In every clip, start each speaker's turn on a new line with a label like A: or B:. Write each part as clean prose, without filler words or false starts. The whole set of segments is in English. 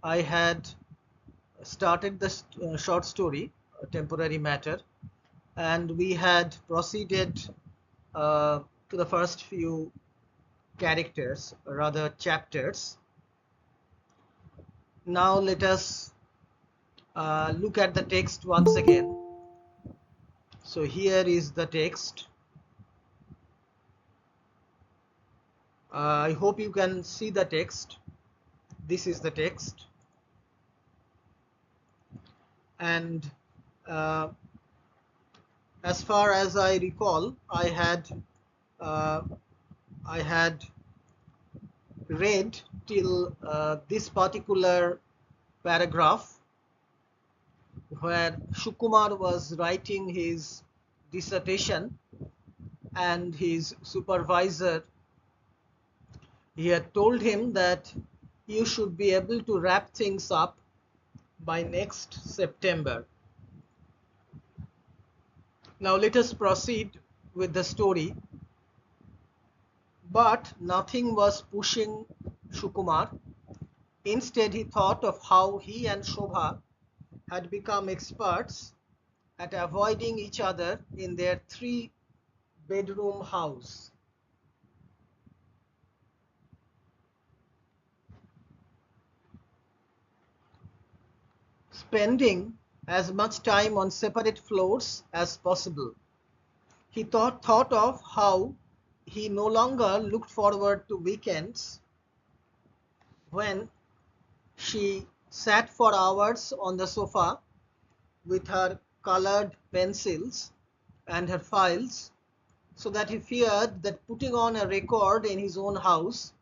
A: I had started the short story, Temporary Matter, and we had proceeded uh, to the first few characters, or rather chapters. Now let us look at the text once again. So here is the text. I hope you can see the text. This is the text, and uh, as far as I recall, uh, I had read till this particular paragraph where Shukumar was writing his dissertation, and his supervisor, he had told him that you should be able to wrap things up by next September. Now let us proceed with the story. But nothing was pushing Shukumar. Instead, he thought of how he and Shobha had become experts at avoiding each other in their 3-bedroom house. Spending as much time on separate floors as possible. He thought of how he no longer looked forward to weekends when she sat for hours on the sofa with her colored pencils and her files, so that he feared that putting on a record in his own house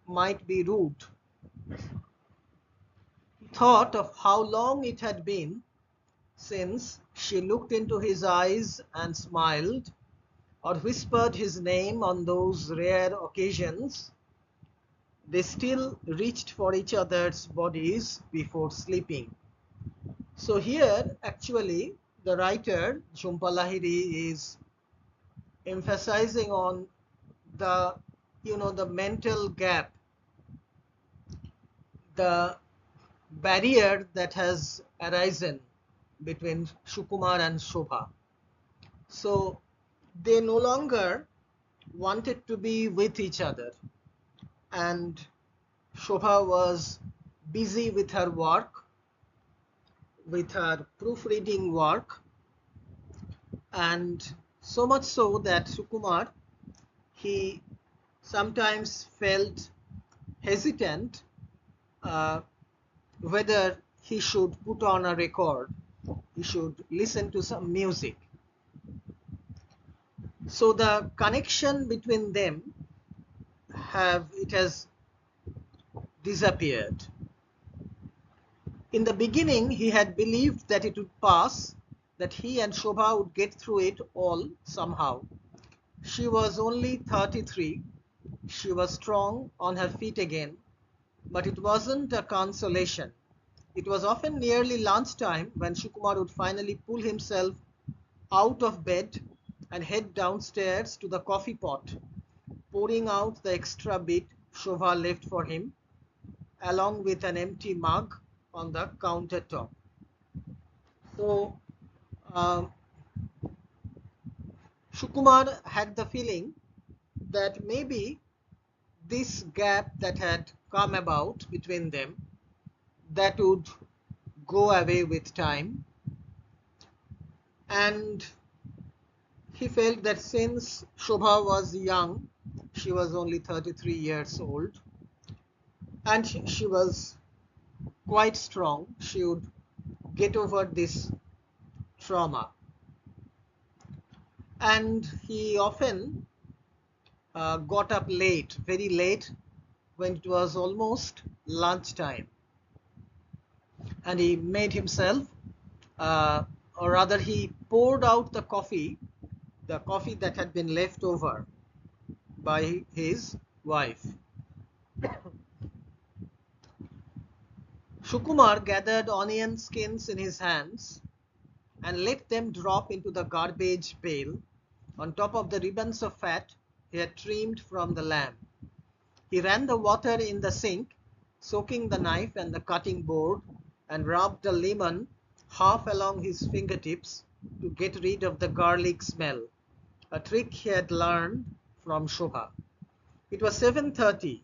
A: might be rude. He thought of how long it had been since she looked into his eyes and smiled, or whispered his name on those rare occasions they still reached for each other's bodies before sleeping. So here, actually, the writer, Jhumpa Lahiri, is emphasizing on the, the mental gap, the barrier that has arisen between Shukumar and Shobha. So they no longer wanted to be with each other, and Shobha was busy with her work, with her proofreading work, and so much so that Shukumar, he sometimes felt hesitant uh, whether he should put on a record, he should listen to some music. So the connection between them has disappeared. In the beginning, he had believed that it would pass, that he and Shobha would get through it all somehow. She was only 33. She was strong, on her feet again. But it wasn't a consolation. It was often nearly lunchtime when Shukumar would finally pull himself out of bed and head downstairs to the coffee pot, pouring out the extra bit Shobha left for him, along with an empty mug on the countertop. So uh, Shukumar had the feeling that maybe this gap that had come about between them, that would go away with time, and he felt that since Shobha was young, she was only 33 years old, and she was quite strong, she would get over this trauma. And he often got up late, very late, when it was almost lunchtime, and he made himself, or rather he poured out the coffee that had been left over by his wife. Shukumar gathered onion skins in his hands and let them drop into the garbage pail on top of the ribbons of fat he had trimmed from the lamb. He ran the water in the sink, soaking the knife and the cutting board, and rubbed a lemon half along his fingertips to get rid of the garlic smell, a trick he had learned from Shobha. It was 7:30.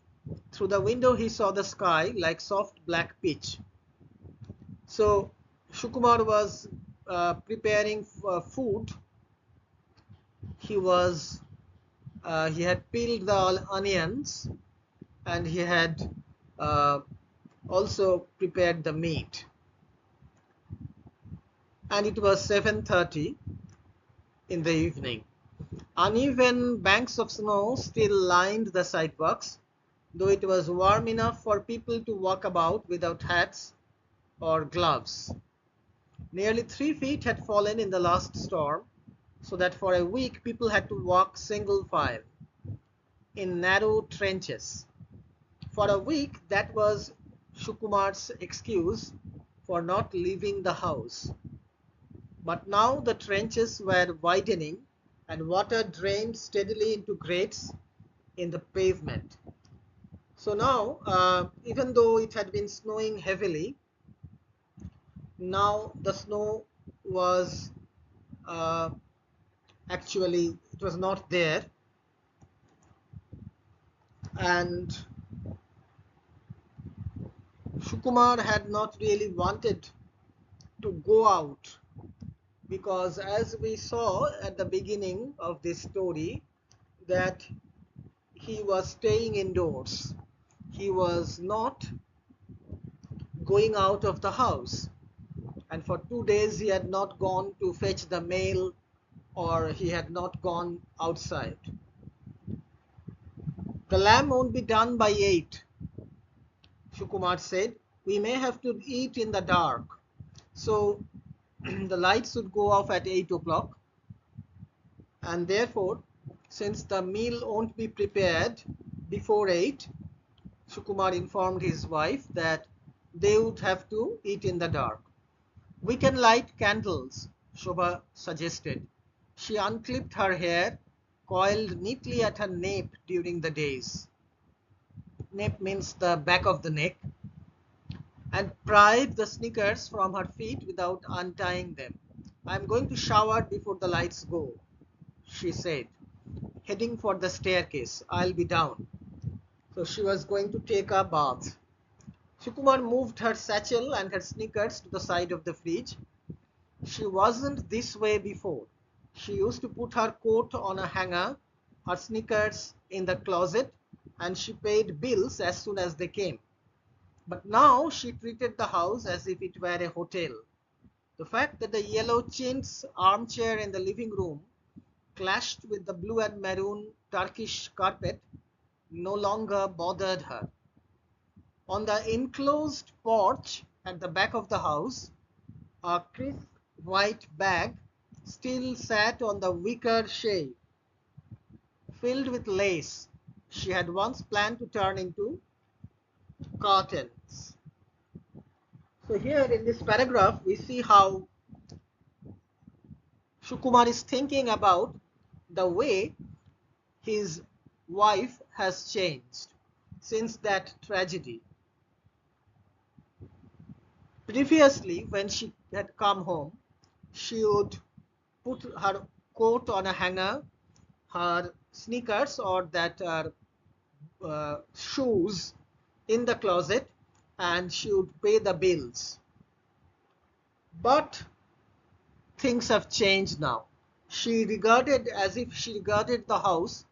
A: Through the window he saw the sky like soft black pitch. So Shukumar was preparing food. He had peeled the onions, and he had uh, also prepared the meat. And it was 7:30 in the evening. Uneven banks of snow still lined the sidewalks, though it was warm enough for people to walk about without hats or gloves. Nearly 3 feet had fallen in the last storm, so that for a week people had to walk single file in narrow trenches. For a week, that was Shukumar's excuse for not leaving the house. But now the trenches were widening and water drained steadily into grates in the pavement. So now, even though it had been snowing heavily, now the snow was actually, it was not there, and Shukumar had not really wanted to go out, because as we saw at the beginning of this story, that he was staying indoors. He was not going out of the house, and for 2 days he had not gone to fetch the mail, or he had not gone outside. The lamb won't be done by 8, Shukumar said. We may have to eat in the dark. So the lights would go off at 8 o'clock, and therefore, since the meal won't be prepared before 8, Shukumar informed his wife that they would have to eat in the dark. We can light candles, Shobha suggested. She unclipped her hair, coiled neatly at her nape during the days. Nape means the back of the neck, and pried the sneakers from her feet without untying them. I'm going to shower before the lights go, she said, heading for the staircase. I'll be down. So she was going to take a bath. Shukumar moved her satchel and her sneakers to the side of the fridge. She wasn't this way before. She used to put her coat on a hanger, her sneakers in the closet, and she paid bills as soon as they came. But now she treated the house as if it were a hotel. The fact that the yellow chintz armchair in the living room clashed with the blue and maroon Turkish carpet no longer bothered her. On the enclosed porch at the back of the house, a crisp white bag still sat on the wicker shade, filled with lace she had once planned to turn into curtains. So here in this paragraph, we see how Shukumar is thinking about the way his wife has changed since that tragedy. Previously, when she had come home, she would put her coat on a hanger, her sneakers or that shoes in the closet, and she would pay the bills. But things have changed now. She regarded the house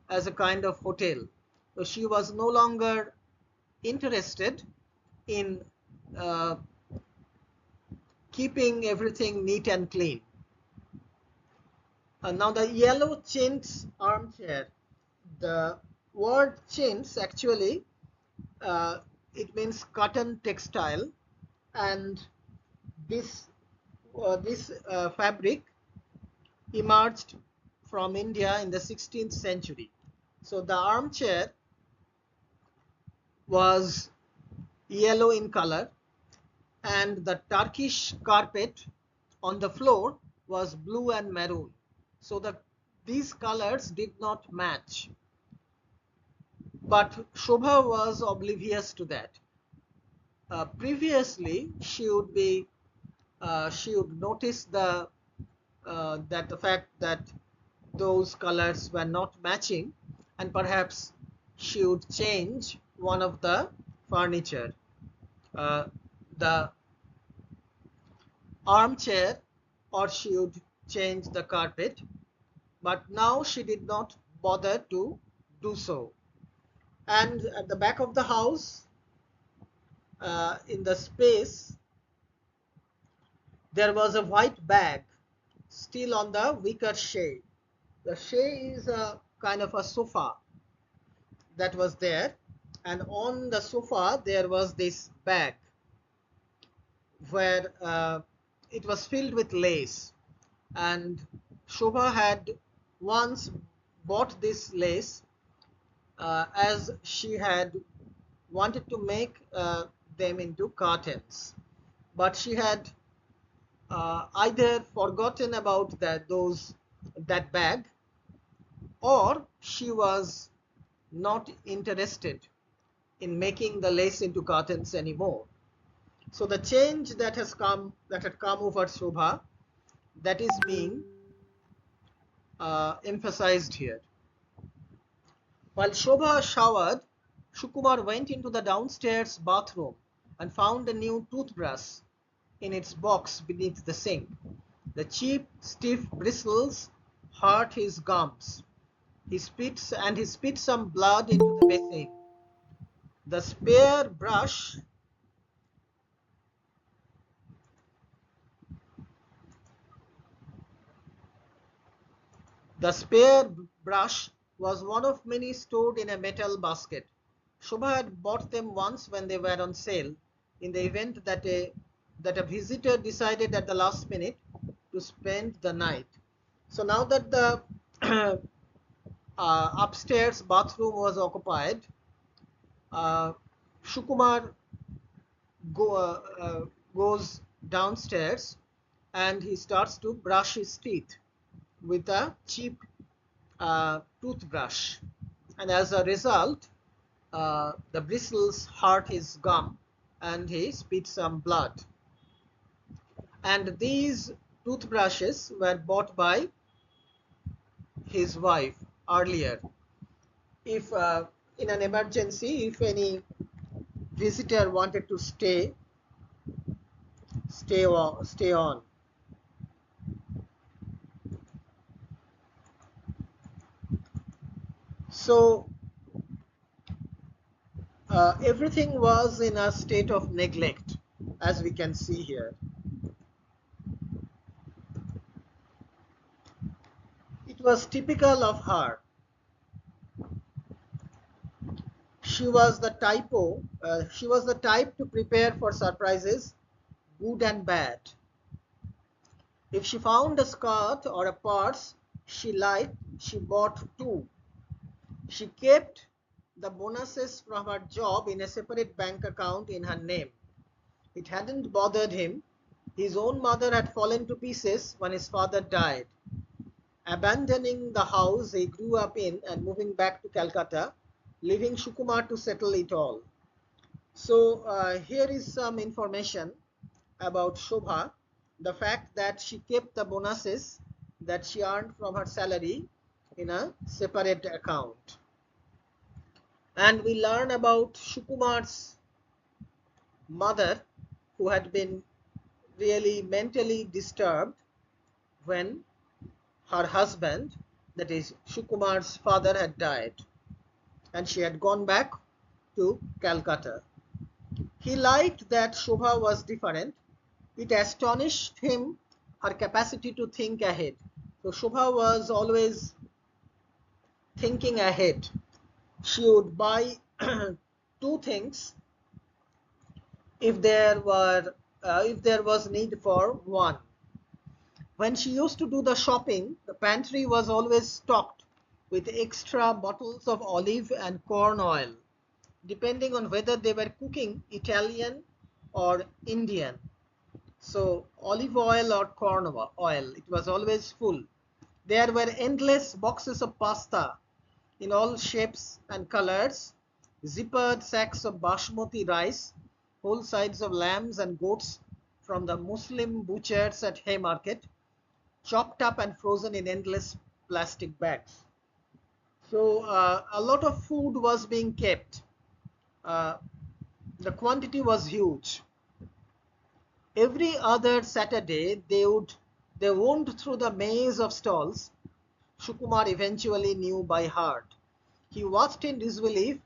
A: as a kind of hotel. So she was no longer interested in keeping everything neat and clean. Now the yellow chintz armchair. The word chintz actually it means cotton textile, and this fabric emerged from India in the 16th century. So the armchair was yellow in color, and the Turkish carpet on the floor was blue and maroon. So these colors did not match. But Shobha was oblivious to that. Previously, she would notice the fact that those colors were not matching, and perhaps she would change one of the furniture, uh, the armchair, or she would change the carpet. But now she did not bother to do so. And at the back of the house, in the space, there was a white bag still on the wicker shay. The shay is a kind of a sofa that was there, and on the sofa there was this bag where it was filled with lace, and Shobha had once bought this lace as she had wanted to make them into curtains, but she had either forgotten about that bag, or she was not interested in making the lace into curtains anymore. So the change that had come over Shobha, that is being emphasized here. While Shobha showered, Shukumar went into the downstairs bathroom and found a new toothbrush in its box beneath the sink. The cheap, stiff bristles hurt his gums. He spit some blood into the basin. The spare brush was one of many stored in a metal basket. Shobha had bought them once when they were on sale, in the event that a visitor decided at the last minute to spend the night. So now that the upstairs bathroom was occupied, Shukumar goes downstairs and he starts to brush his teeth with a cheap toothbrush, and as a result the bristles hurt his gum and he spit some blood. And these toothbrushes were bought by his wife earlier. If in an emergency, if any visitor wanted to stay on. So everything was in a state of neglect, as we can see here. It was typical of her. She was the type to prepare for surprises, good and bad. If she found a skirt or a purse she liked, she bought two. She kept the bonuses from her job in a separate bank account in her name. It hadn't bothered him. His own mother had fallen to pieces when his father died. Abandoning the house he grew up in and moving back to Calcutta, leaving Shukumar to settle it all. So here is some information about Shobha. The fact that she kept the bonuses that she earned from her salary in a separate account. And we learn about Shukumar's mother, who had been really mentally disturbed when her husband, that is Shukumar's father, had died, and she had gone back to Calcutta. He liked that Shobha was different. It astonished him, her capacity to think ahead. So Shobha was always thinking ahead. She would buy two things if there was need for one. When she used to do the shopping, the pantry was always stocked with extra bottles of olive and corn oil, depending on whether they were cooking Italian or Indian. So olive oil or corn oil, it was always full. There were endless boxes of pasta in all shapes and colors, zippered sacks of basmati rice, whole sides of lambs and goats from the Muslim butchers at Haymarket, chopped up and frozen in endless plastic bags. So a lot of food was being kept. Uh, the quantity was huge. Every other Saturday they wound through the maze of stalls Sukumar eventually knew by heart. He watched in disbelief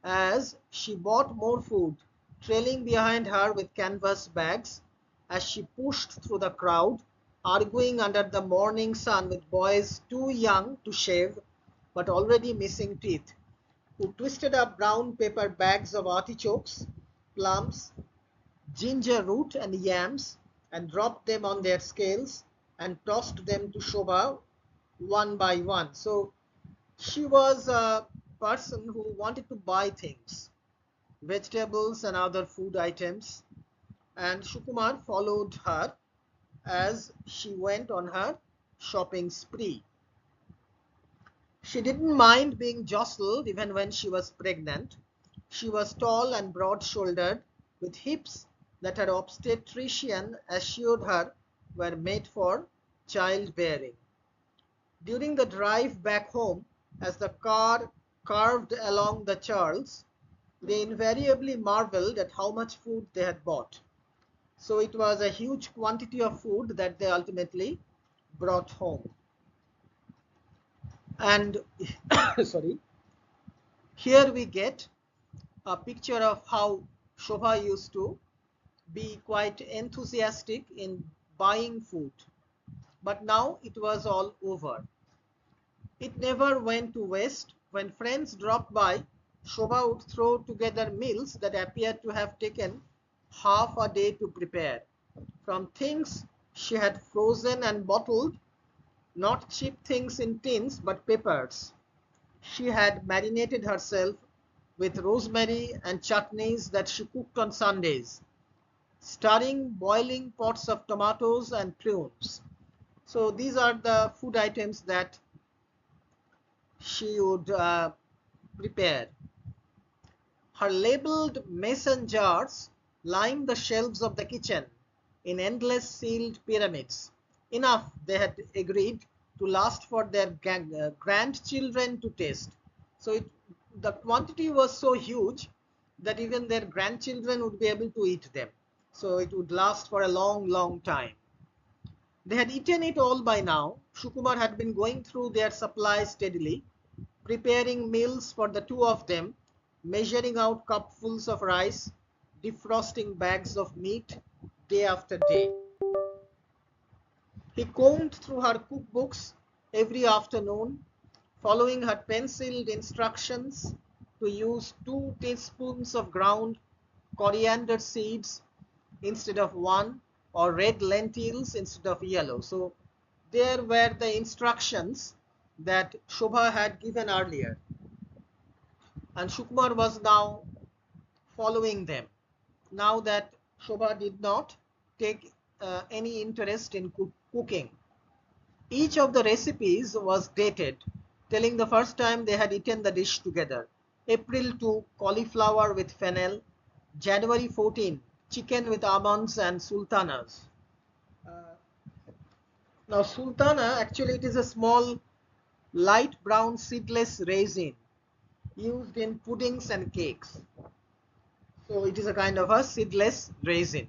A: as she bought more food, trailing behind her with canvas bags as she pushed through the crowd, arguing under the morning sun with boys too young to shave but already missing teeth, who twisted up brown paper bags of artichokes, plums, ginger root and yams and dropped them on their scales and tossed them to Shobha one by one. So she was a person who wanted to buy things, vegetables and other food items, and Shukumar followed her as she went on her shopping spree. She didn't mind being jostled even when she was pregnant. She was tall and broad-shouldered, with hips that her obstetrician assured her were made for childbearing. During the drive back home, as the car carved along the Charles, they invariably marveled at how much food they had bought. So it was a huge quantity of food that they ultimately brought home. And sorry, here we get a picture of how Shobha used to be quite enthusiastic in buying food. But now it was all over. It never went to waste. When friends dropped by, Shobha would throw together meals that appeared to have taken half a day to prepare. From things she had frozen and bottled, not cheap things in tins, but peppers. She had marinated herself with rosemary and chutneys that she cooked on Sundays, stirring boiling pots of tomatoes and prunes. So these are the food items that she would prepare. Her labeled mason jars lined the shelves of the kitchen in endless sealed pyramids. Enough, they had agreed, to last for their grandchildren to taste. So the quantity was so huge that even their grandchildren would be able to eat them. So it would last for a long, long time. They had eaten it all by now. Shukumar had been going through their supply steadily, preparing meals for the two of them, measuring out cupfuls of rice, defrosting bags of meat day after day. He combed through her cookbooks every afternoon, following her penciled instructions to use 2 teaspoons of ground coriander seeds instead of 1, or red lentils instead of yellow. So there were the instructions that Shobha had given earlier, and Shukmar was now following them, now that Shobha did not take any interest in cooking. Each of the recipes was dated, telling the first time they had eaten the dish together. April 2, cauliflower with fennel. January 14, chicken with almonds and sultanas. Now sultana, actually it is a small light brown seedless raisin used in puddings and cakes. So it is a kind of a seedless raisin.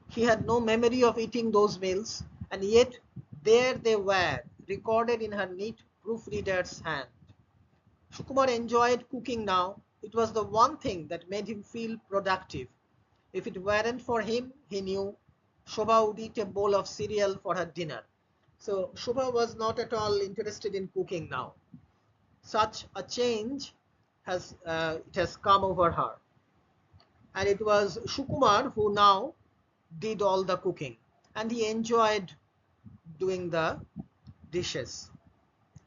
A: He had no memory of eating those meals, and yet there they were, recorded in her neat proofreader's hand. Shukumar enjoyed cooking now. It was the one thing that made him feel productive. If it weren't for him, he knew, Shobha would eat a bowl of cereal for her dinner. So Shobha was not at all interested in cooking now. Such a change has come over her. And it was Shukumar who now did all the cooking. And he enjoyed doing the dishes,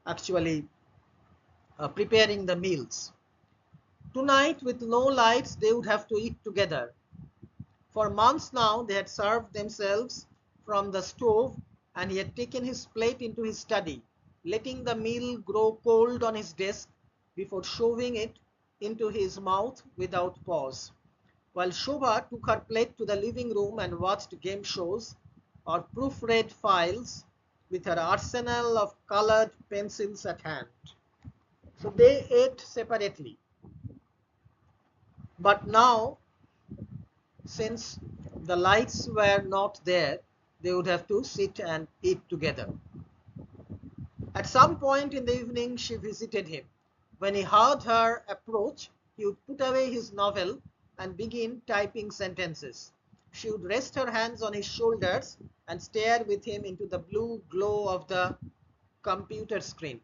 A: actually preparing the meals. Tonight, with no lights, they would have to eat together. For months now, they had served themselves from the stove, and he had taken his plate into his study, letting the meal grow cold on his desk before shoving it into his mouth without pause. while Shobha took her plate to the living room and watched game shows or proofread files with her arsenal of colored pencils at hand. So they ate separately. But now, since the lights were not there, they would have to sit and eat together. At some point in the evening, she visited him. When he heard her approach, he would put away his novel and begin typing sentences. She would rest her hands on his shoulders and stare with him into the blue glow of the computer screen.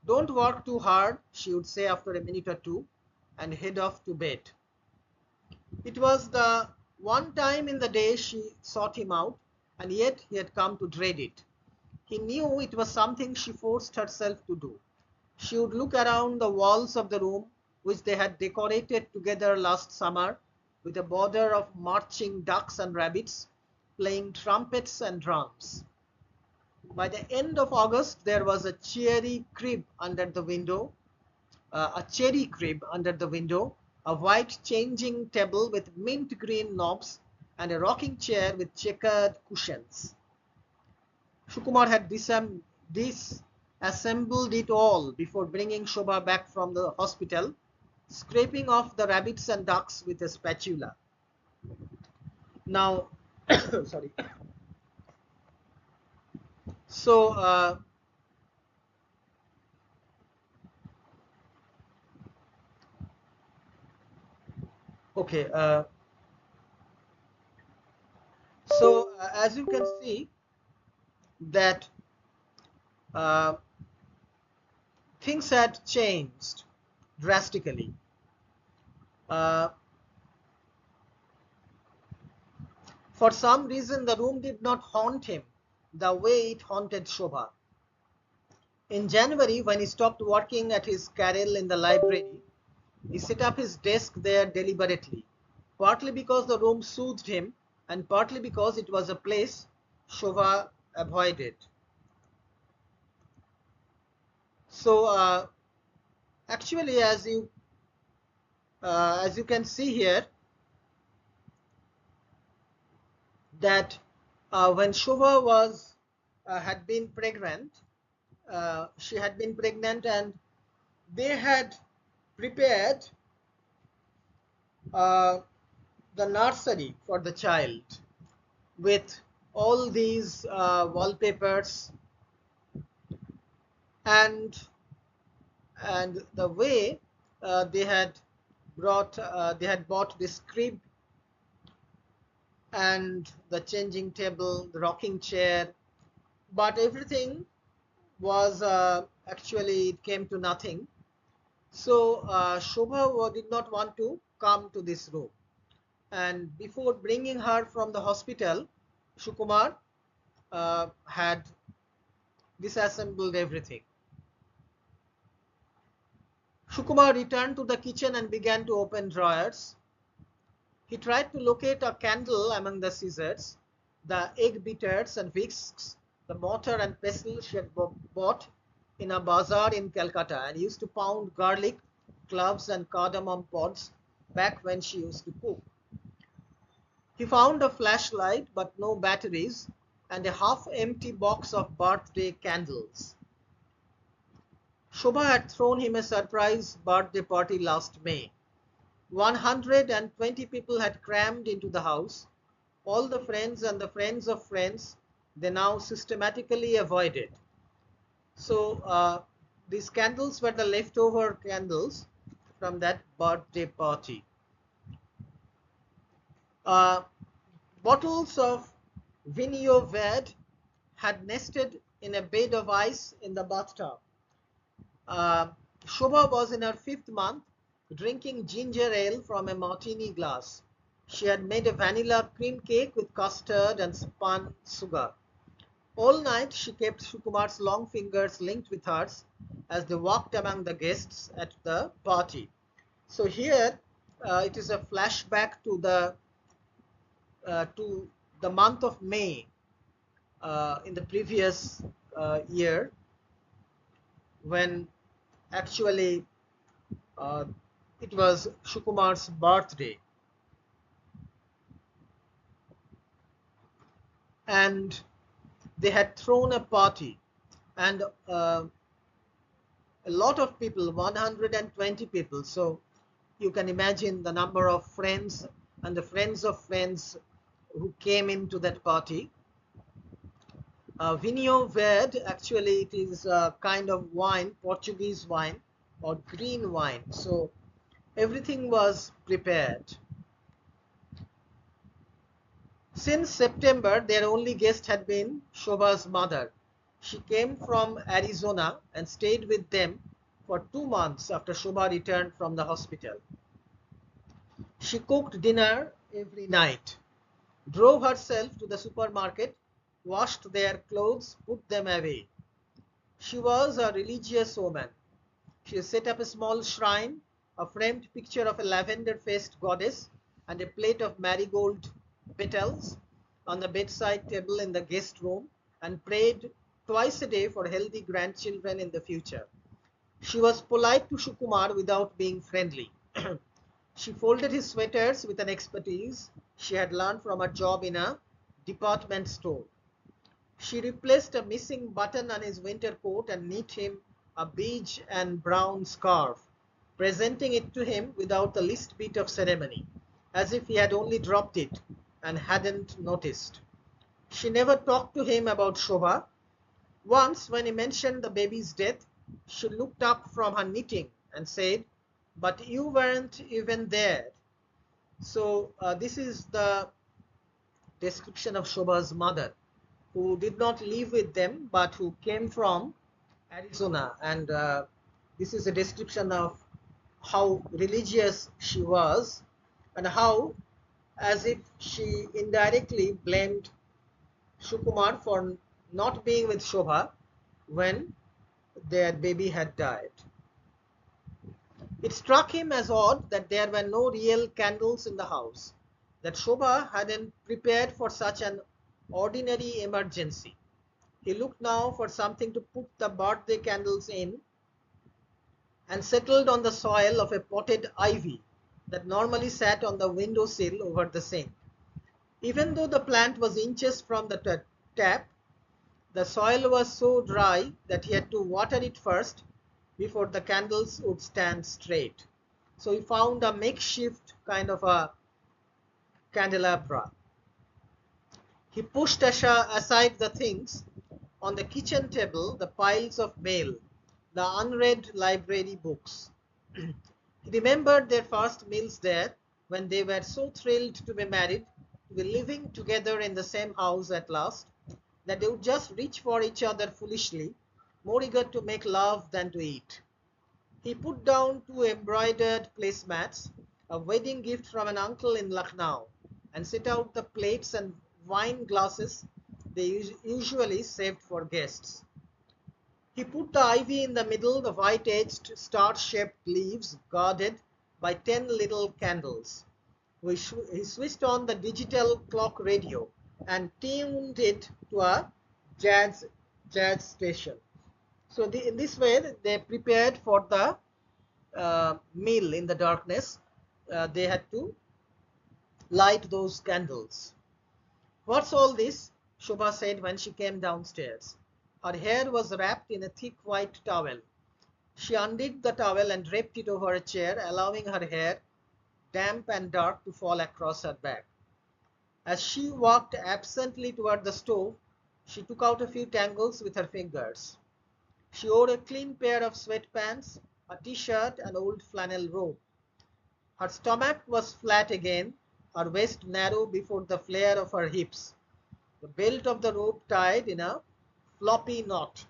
A: "Don't work too hard," she would say after a minute or two, and head off to bed. It was the one time in the day she sought him out, and yet he had come to dread it. He knew it was something she forced herself to do. She would look around the walls of the room, which they had decorated together last summer, with a border of marching ducks and rabbits, playing trumpets and drums. By the end of August, there was a cherry crib under the window, a white changing table with mint green knobs, and a rocking chair with checkered cushions. Sukumar had disassembled it all before bringing Shobha back from the hospital, scraping off the rabbits and ducks with a spatula. Now, sorry. So, okay. As you can see, that uh, things had changed drastically. For some reason, the room did not haunt him the way it haunted Shobha. In January, when he stopped working at his carrel in the library, he set up his desk there deliberately, partly because the room soothed him and partly because it was a place Shobha avoided. So, actually, as you can see here, that when Shobha had been pregnant, she had been pregnant, and they had prepared the nursery for the child with all these wallpapers and the way they had bought this crib and the changing table, the rocking chair, but everything was actually, it came to nothing. So Shobha did not want to come to this room, and before bringing her from the hospital, Sukumar had disassembled everything. Sukumar returned to the kitchen and began to open drawers. He tried to locate a candle among the scissors, the egg beaters and whisks, the mortar and pestle she had bought in a bazaar in Calcutta, and used to pound garlic, cloves and cardamom pods back when she used to cook. He found a flashlight but no batteries, and a half-empty box of birthday candles. Shobha had thrown him a surprise birthday party last May. 120 people had crammed into the house, all the friends and the friends of friends they now systematically avoided. So these candles were the leftover candles from that birthday party. Bottles of Vinio Verde had nested in a bed of ice in the bathtub. Shobha was in her 5th month, drinking ginger ale from a martini glass. She had made a vanilla cream cake with custard and spun sugar. All night she kept Sukumar's long fingers linked with hers as they walked among the guests at the party. So here it is a flashback to the month of May in the previous year, when actually it was Sukumar's birthday. and they had thrown a party, and a lot of people, 120 people. So you can imagine the number of friends and the friends of friends who came into that party. Vinho Verde, actually it is a kind of wine, Portuguese wine or green wine. So everything was prepared. Since September, their only guest had been Shobha's mother. She came from Arizona and stayed with them for 2 months after Shobha returned from the hospital. She cooked dinner every night, drove herself to the supermarket, washed their clothes, put them away. She was a religious woman. She set up a small shrine, a framed picture of a lavender-faced goddess, and a plate of marigold petals on the bedside table in the guest room, and prayed twice a day for healthy grandchildren in the future. She was polite to Shukumar without being friendly. She folded his sweaters with an expertise she had learned from her job in a department store. She replaced a missing button on his winter coat and knit him a beige and brown scarf, presenting it to him without the least bit of ceremony, as if he had only dropped it and hadn't noticed. She never talked to him about Shobha. Once, when he mentioned the baby's death, she looked up from her knitting and said, "But you weren't even there." So this is the description of Shobha's mother, who did not live with them but who came from Arizona, and this is a description of how religious she was and how, as if she indirectly blamed Shukumar for not being with Shobha when their baby had died. It struck him as odd that there were no real candles in the house, that Shobha hadn't prepared for such an ordinary emergency. He looked now for something to put the birthday candles in and settled on the soil of a potted ivy that normally sat on the window sill over the sink. Even though the plant was inches from the tap, the soil was so dry that he had to water it first before the candles would stand straight. So he found a makeshift kind of a candelabra. He pushed aside the things on the kitchen table, the piles of mail, the unread library books. He remembered their first meals there, when they were so thrilled to be married, to be living together in the same house at last, that they would just reach for each other foolishly, more eager to make love than to eat. He put down 2 embroidered placemats, a wedding gift from an uncle in Lucknow, and set out the plates and wine glasses they usually saved for guests. He put the ivy in the middle, the white-edged, star-shaped leaves guarded by 10 little candles. He switched on the digital clock radio and tuned it to a jazz station. So in this way, they prepared for the meal in the darkness. They had to light those candles. "What's all this?" Shobha said when she came downstairs. Her hair was wrapped in a thick white towel. She undid the towel and draped it over a chair, allowing her hair, damp and dark, to fall across her back. As she walked absently toward the stove, she took out a few tangles with her fingers. She wore a clean pair of sweatpants, a t-shirt, and old flannel robe. Her stomach was flat again, her waist narrow before the flare of her hips, the belt of the robe tied in a floppy knot.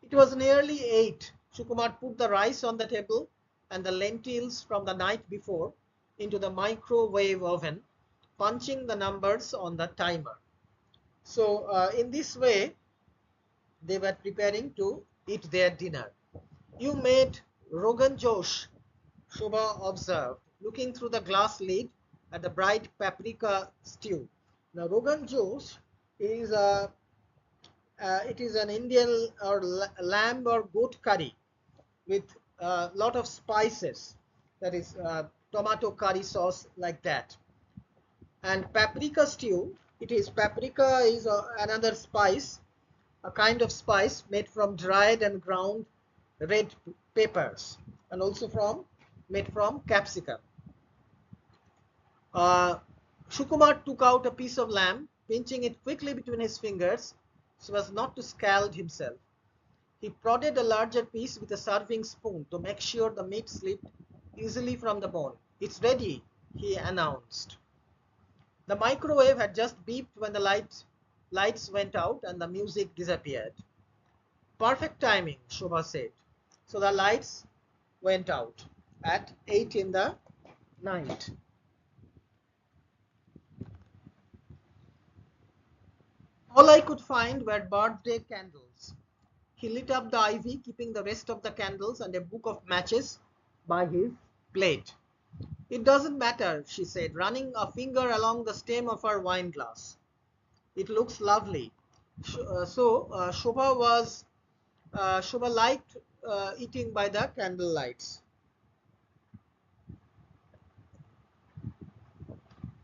A: It was nearly 8. Shukumar put the rice on the table and the lentils from the night before into the microwave oven, punching the numbers on the timer. So in this way, they were preparing to eat their dinner. "You made Rogan Josh," Shobha observed, looking through the glass lid at the bright paprika stew. Now, Rogan Josh is it is an Indian or lamb or goat curry with a lot of spices. That is tomato curry sauce, like that. And paprika stew It is paprika is another spice, a kind of spice made from dried and ground red peppers, and also made from capsicum. Uh, Shukumar took out a piece of lamb, pinching it quickly between his fingers so as not to scald himself. He prodded a larger piece with a serving spoon to make sure the meat slipped easily from the bone. "It's ready," he announced. The microwave had just beeped when the lights went out and the music disappeared. "Perfect timing," Shobha said. So the lights went out at 8 in the night. All I could find were birthday candles. He lit up the ivy, keeping the rest of the candles and a book of matches by his plate. "It doesn't matter," she said, running a finger along the stem of her wine glass. "It looks lovely." Shobha liked eating by the candle lights.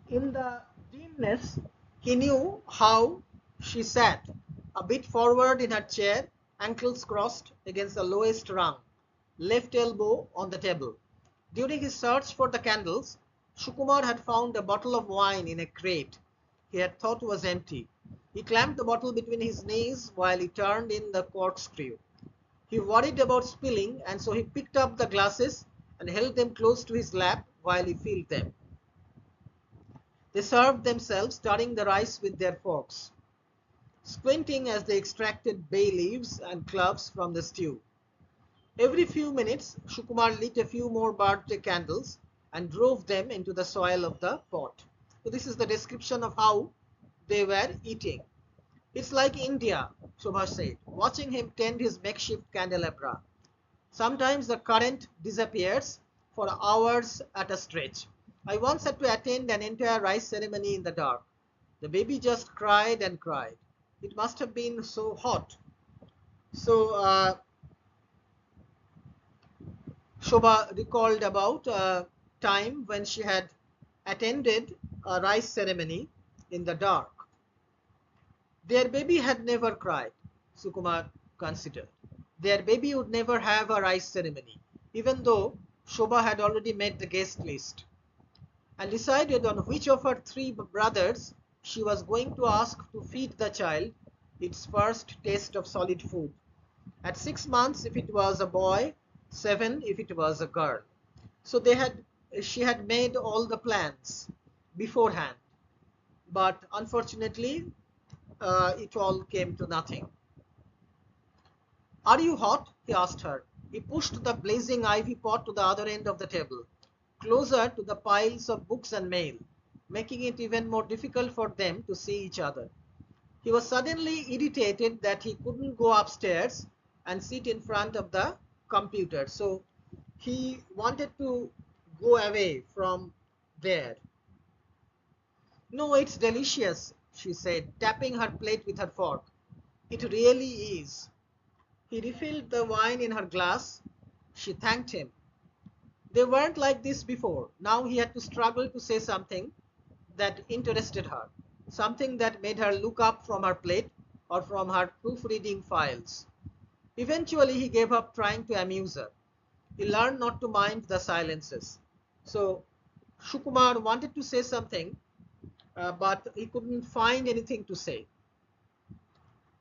A: In the dimness, he knew how she sat, a bit forward in her chair, ankles crossed against the lowest rung, left elbow on the table. During his search for the candles, Shukumar had found a bottle of wine in a crate he had thought was empty. He clamped the bottle between his knees while he turned in the corkscrew. He worried about spilling, and so he picked up the glasses and held them close to his lap while he filled them. They served themselves, stirring the rice with their forks, squinting as they extracted bay leaves and cloves from the stew. Every few minutes, Shukumar lit a few more birthday candles and drove them into the soil of the pot. So this is the description of how they were eating. "It's like India," Shobha said, watching him tend his makeshift candelabra. "Sometimes the current disappears for hours at a stretch. I once had to attend an entire rice ceremony in the dark. The baby just cried and cried. It must have been so hot." So Shobha recalled about a time when she had attended a rice ceremony in the dark. Their baby had never cried, Sukumar considered. Their baby would never have a rice ceremony, even though Shobha had already made the guest list and decided on which of her three brothers she was going to ask to feed the child its first taste of solid food. At 6 months if it was a boy, 7 if it was a girl. So she had made all the plans beforehand, but unfortunately it all came to nothing. "Are you hot?" he asked her. He pushed the blazing ivy pot to the other end of the table, closer to the piles of books and mail, making it even more difficult for them to see each other. He was suddenly irritated that he couldn't go upstairs and sit in front of the computer. So he wanted to go away from there. "No, it's delicious," she said, tapping her plate with her fork. "It really is." He refilled the wine in her glass. She thanked him. They weren't like this before. Now he had to struggle to say something that interested her, something that made her look up from her plate or from her proofreading files. Eventually he gave up trying to amuse her. He learned not to mind the silences. So Shukumar wanted to say something, but he couldn't find anything to say.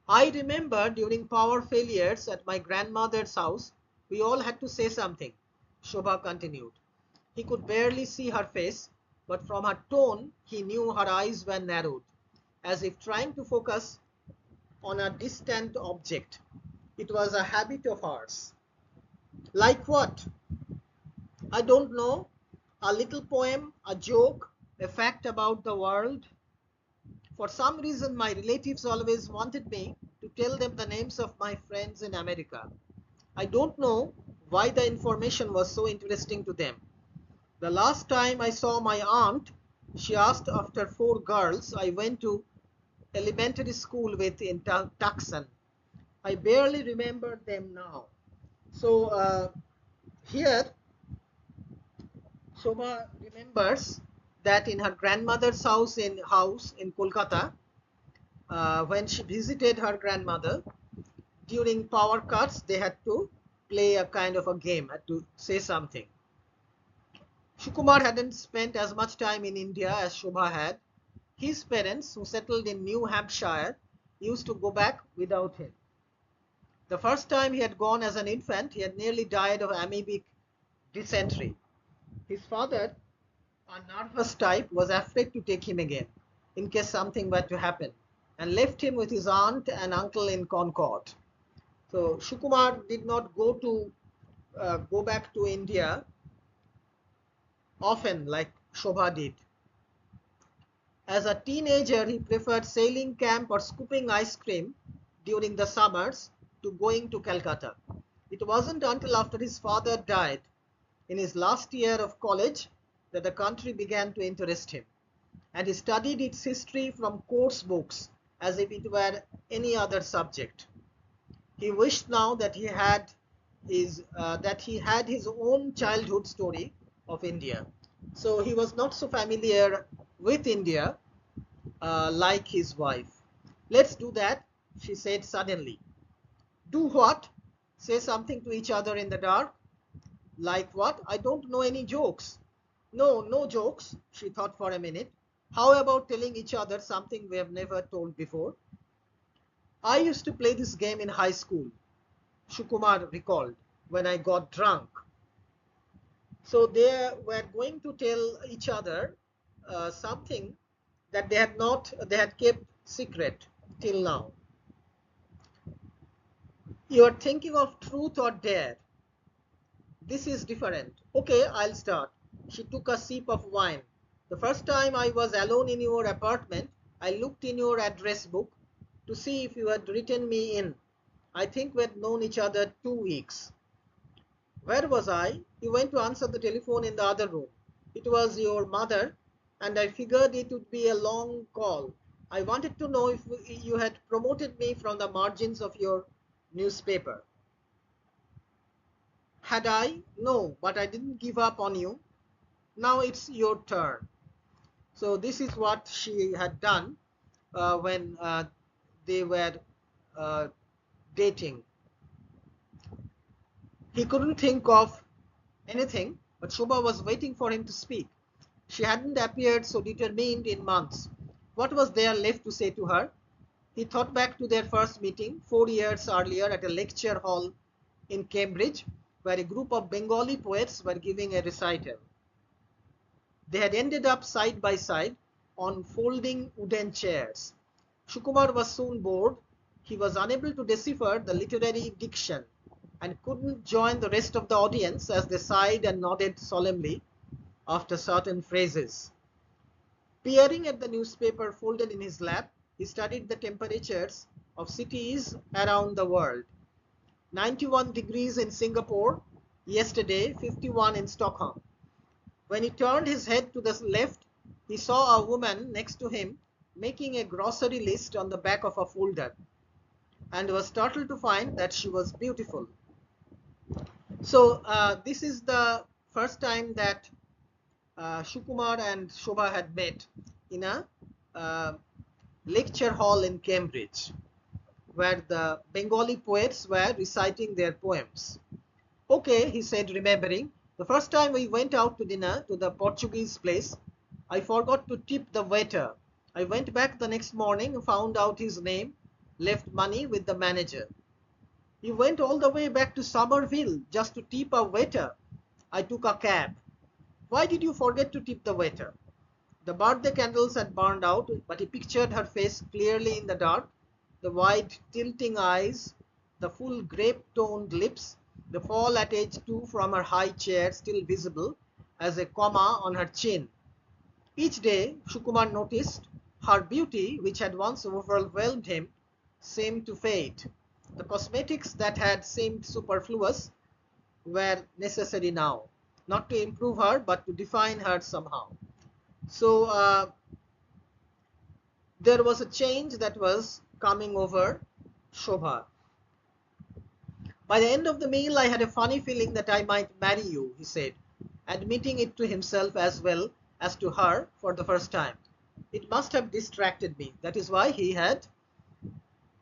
A: "I remember during power failures at my grandmother's house, we all had to say something," Shobha continued. He could barely see her face, but from her tone he knew her eyes were narrowed, as if trying to focus on a distant object. It was a habit of hers. "Like what?" "I don't know. A little poem, a joke, a fact about the world. For some reason, my relatives always wanted me to tell them the names of my friends in America. I don't know why the information was so interesting to them. The last time I saw my aunt, she asked after 4 girls I went to elementary school with in Tucson. I barely remember them now." So here Shobha remembers that in her grandmother's house in Kolkata, when she visited her grandmother, during power cuts, they had to play a kind of a game, had to say something. Shukumar hadn't spent as much time in India as Shobha had. His parents, who settled in New Hampshire, used to go back without him. The first time he had gone as an infant, he had nearly died of amoebic dysentery. His father, a nervous type, was afraid to take him again, in case something were to happen, and left him with his aunt and uncle in Concord. So Shukumar did not go back to India often like Shobha did. As a teenager, he preferred sailing camp or scooping ice cream during the summers to going to Calcutta. It wasn't until after his father died in his last year of college that the country began to interest him, and he studied its history from course books as if it were any other subject. He wished now that he had his own childhood story of India. So he was not so familiar with India like his wife. Let's do that, she said suddenly. Do what? Say something to each other in the dark? Like what? I don't know any jokes. No, no jokes, she thought for a minute. How about telling each other something we have never told before? I used to play this game in high school, Shukumar recalled, when I got drunk. So they were going to tell each other something that they had kept secret till now. You are thinking of truth or dare. This is different. Okay, I'll start. She took a sip of wine. The first time I was alone in your apartment, I looked in your address book to see if you had written me in. I think we had known each other 2 weeks. Where was I? You went to answer the telephone in the other room. It was your mother, and I figured it would be a long call. I wanted to know if you had promoted me from the margins of your newspaper. Had I? No, but I didn't give up on you. Now it's your turn. So this is what she had done when they were dating. He couldn't think of anything, but Shobha was waiting for him to speak. She hadn't appeared so determined in months. What was there left to say to her? He thought back to their first meeting 4 years earlier at a lecture hall in Cambridge, where a group of Bengali poets were giving a recital. They had ended up side by side on folding wooden chairs. Shukumar was soon bored. He was unable to decipher the literary diction and couldn't join the rest of the audience as they sighed and nodded solemnly after certain phrases. Peering at the newspaper folded in his lap, he studied the temperatures of cities around the world. 91 degrees in Singapore, yesterday 51 in Stockholm. When he turned his head to the left, he saw a woman next to him making a grocery list on the back of a folder, and was startled to find that she was beautiful. So this is the first time that Shukumar and Shobha had met in a lecture hall in Cambridge, where the Bengali poets were reciting their poems. Okay, he said, remembering, the first time we went out to dinner to the Portuguese place, I forgot to tip the waiter. I went back the next morning, found out his name, left money with the manager. You went all the way back to Somerville just to tip a waiter. I took a cab. Why did you forget to tip the waiter? The birthday candles had burned out, but he pictured her face clearly in the dark, the wide tilting eyes, the full grape-toned lips, the fall at age 2 from her high chair still visible as a comma on her chin. Each day, Shukumar noticed, her beauty, which had once overwhelmed him, seemed to fade. The cosmetics that had seemed superfluous were necessary now, not to improve her, but to define her somehow. So there was a change that was coming over Shobha. By the end of the meal, I had a funny feeling that I might marry you, he said, admitting it to himself as well as to her for the first time. It must have distracted me. That is why he had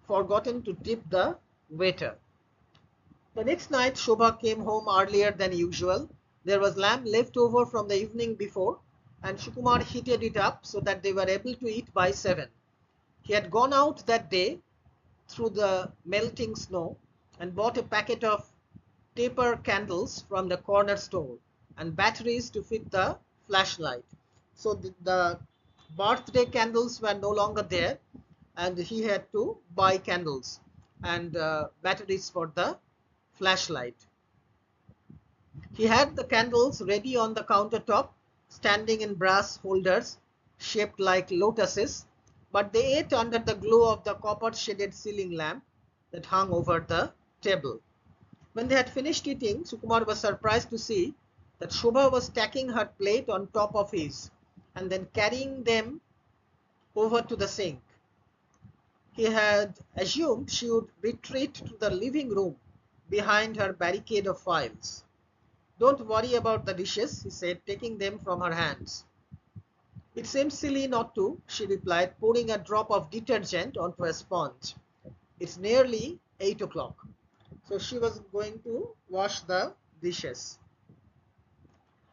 A: forgotten to tip the waiter. The next night, Shobha came home earlier than usual. There was lamb left over from the evening before, and Sukumar heated it up so that they were able to eat by 7. He had gone out that day through the melting snow and bought a packet of taper candles from the corner store and batteries to fit the flashlight. So the birthday candles were no longer there, and he had to buy candles and batteries for the flashlight. He had the candles ready on the countertop, standing in brass holders shaped like lotuses, but they ate under the glow of the copper-shaded ceiling lamp that hung over the table. When they had finished eating, Sukumar was surprised to see that Shobha was stacking her plate on top of his and then carrying them over to the sink. He had assumed she would retreat to the living room behind her barricade of files. "Don't worry about the dishes," he said, taking them from her hands. "It seems silly not to," she replied, pouring a drop of detergent onto a sponge. "It's nearly 8 o'clock. So she was going to wash the dishes.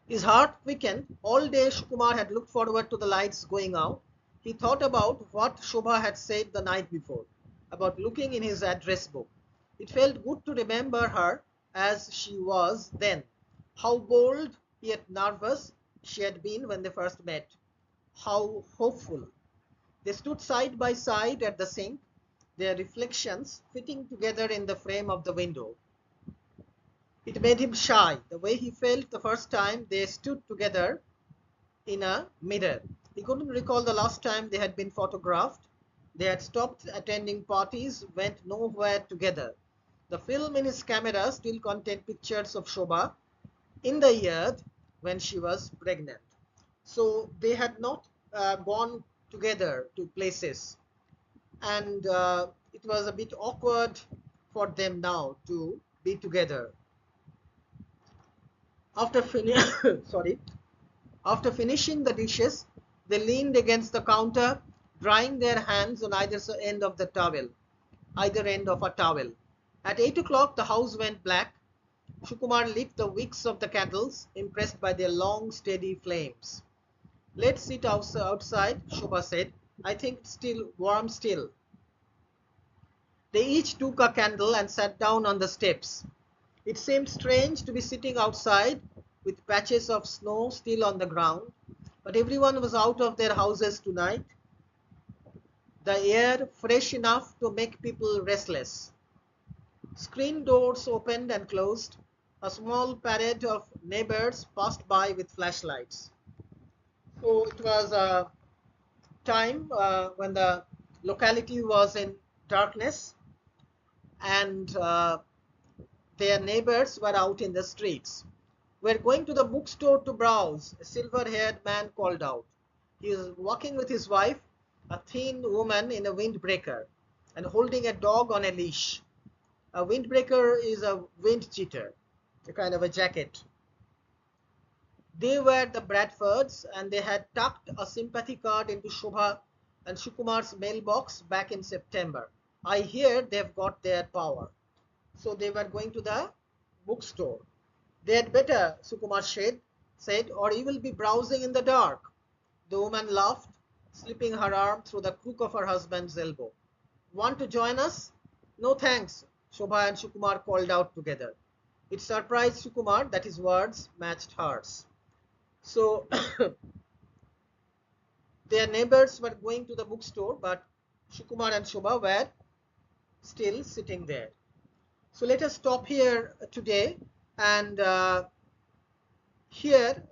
A: His heart quickened. All day Sukumar had looked forward to the lights going out. He thought about what Shobha had said the night before, about looking in his address book. It felt good to remember her as she was then. How bold yet nervous she had been when they first met. How hopeful. They stood side by side at the sink, their reflections fitting together in the frame of the window. It made him shy, the way he felt the first time they stood together in a mirror. He couldn't recall the last time they had been photographed. They had stopped attending parties, went nowhere together. The film in his camera still contained pictures of Shobha in the year when she was pregnant. So they had not gone together to places, and it was a bit awkward for them now to be together. After after finishing the dishes, they leaned against the counter, drying their hands on either end of a towel. At 8 o'clock, the house went black. Sukumar lit the wicks of the candles, impressed by their long, steady flames. "Let's sit outside," Shobha said. "I think it's still warm still." They each took a candle and sat down on the steps. It seemed strange to be sitting outside with patches of snow still on the ground, but everyone was out of their houses tonight, the air fresh enough to make people restless. Screen doors opened and closed. A small parade of neighbors passed by with flashlights. So it was a time when the locality was in darkness, and their neighbors were out in the streets. "We're going to the bookstore to browse," a silver-haired man called out. He was walking with his wife, a thin woman in a windbreaker, and holding a dog on a leash. A windbreaker is a wind cheater, a kind of a jacket. They were the Bradfords, and they had tucked a sympathy card into Shobha and Sukumar's mailbox back in September. "I hear they've got their power." So they were going to the bookstore. "They had better," Sukumar said, "or you will be browsing in the dark." The woman laughed, slipping her arm through the crook of her husband's elbow. "Want to join us?" "No thanks," Shobha and Sukumar called out together. It surprised Sukumar that his words matched hers. So their neighbors were going to the bookstore, but Sukumar and Shobha were still sitting there. So let us stop here today, and here